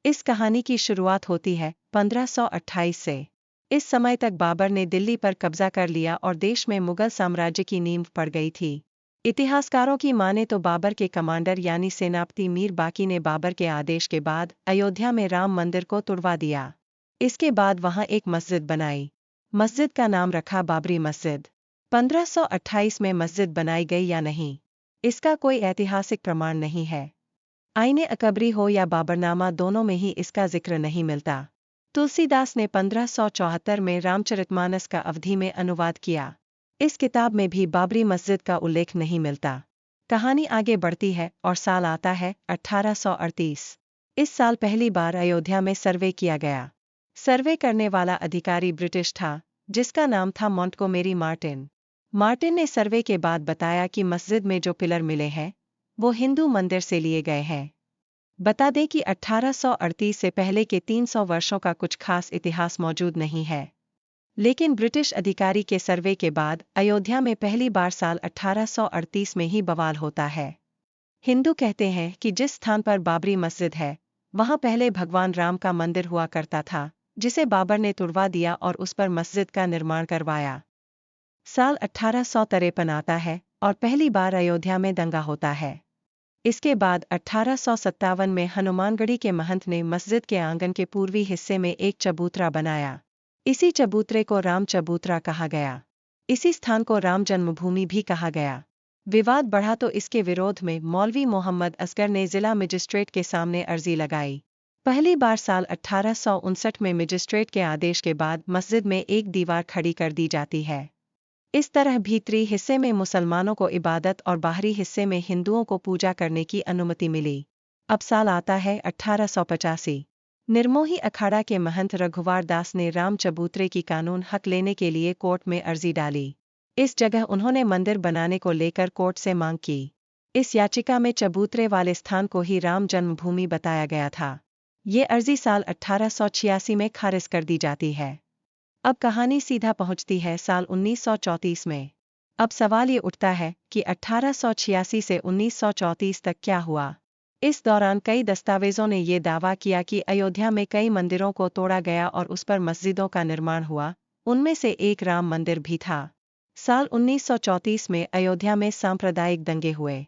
इस कहानी की शुरुआत होती है 1528 से। इस समय तक बाबर ने दिल्ली पर कब्जा कर लिया और देश में मुगल साम्राज्य की नींव पड़ गई थी। इतिहासकारों की माने तो बाबर के कमांडर यानी सेनापति मीर बाकी ने बाबर के आदेश के बाद अयोध्या में राम मंदिर को तुड़वा दिया। इसके बाद वहां एक मस्जिद बनाई। मस्जिद का नाम रखा बाबरी मस्जिद। 1528 में मस्जिद बनाई गई या नहीं, इसका कोई ऐतिहासिक प्रमाण नहीं है। आईने अकबरी हो या बाबरनामा, दोनों में ही इसका जिक्र नहीं मिलता। तुलसीदास ने 1574 में रामचरितमानस का अवधी में अनुवाद किया। इस किताब में भी बाबरी मस्जिद का उल्लेख नहीं मिलता। कहानी आगे बढ़ती है और साल आता है 1838। इस साल पहली बार अयोध्या में सर्वे किया गया। सर्वे करने वाला अधिकारी ब्रिटिश था, जिसका नाम था मॉन्टगोमेरी मार्टिन। मार्टिन ने सर्वे के बाद बताया कि मस्जिद में जो पिलर मिले हैं वो हिंदू मंदिर से लिए गए हैं। बता दें कि 1838 से पहले के 300 वर्षों का कुछ खास इतिहास मौजूद नहीं है। लेकिन ब्रिटिश अधिकारी के सर्वे के बाद अयोध्या में पहली बार साल 1838 में ही बवाल होता है। हिंदू कहते हैं कि जिस स्थान पर बाबरी मस्जिद है वहां पहले भगवान राम का मंदिर हुआ करता था, जिसे बाबर ने तुड़वा दिया और उस पर मस्जिद का निर्माण करवाया। साल 1853 आता है और पहली बार अयोध्या में दंगा होता है। इसके बाद 1857 में हनुमानगढ़ी के महंत ने मस्जिद के आंगन के पूर्वी हिस्से में एक चबूतरा बनाया। इसी चबूतरे को राम चबूतरा कहा गया। इसी स्थान को राम जन्मभूमि भी कहा गया। विवाद बढ़ा तो इसके विरोध में मौलवी मोहम्मद असगर ने जिला मजिस्ट्रेट के सामने अर्जी लगाई। पहली बार साल 1859 में मजिस्ट्रेट के आदेश के बाद मस्जिद में एक दीवार खड़ी कर दी जाती है। इस तरह भीतरी हिस्से में मुसलमानों को इबादत और बाहरी हिस्से में हिंदुओं को पूजा करने की अनुमति मिली। अब साल आता है 1885। निर्मोही अखाड़ा के महंत रघुवार दास ने राम चबूतरे की कानून हक लेने के लिए कोर्ट में अर्जी डाली। इस जगह उन्होंने मंदिर बनाने को लेकर कोर्ट से मांग की। इस याचिका में चबूतरे वाले स्थान को ही राम जन्मभूमि बताया गया था। ये अर्जी साल 1886 में खारिज कर दी जाती है। अब कहानी सीधा पहुंचती है साल 1934 में। अब सवाल ये उठता है कि 1886 से 1934 तक क्या हुआ। इस दौरान कई दस्तावेजों ने ये दावा किया कि अयोध्या में कई मंदिरों को तोड़ा गया और उस पर मस्जिदों का निर्माण हुआ, उनमें से एक राम मंदिर भी था। साल 1934 में अयोध्या में सांप्रदायिक दंगे हुए।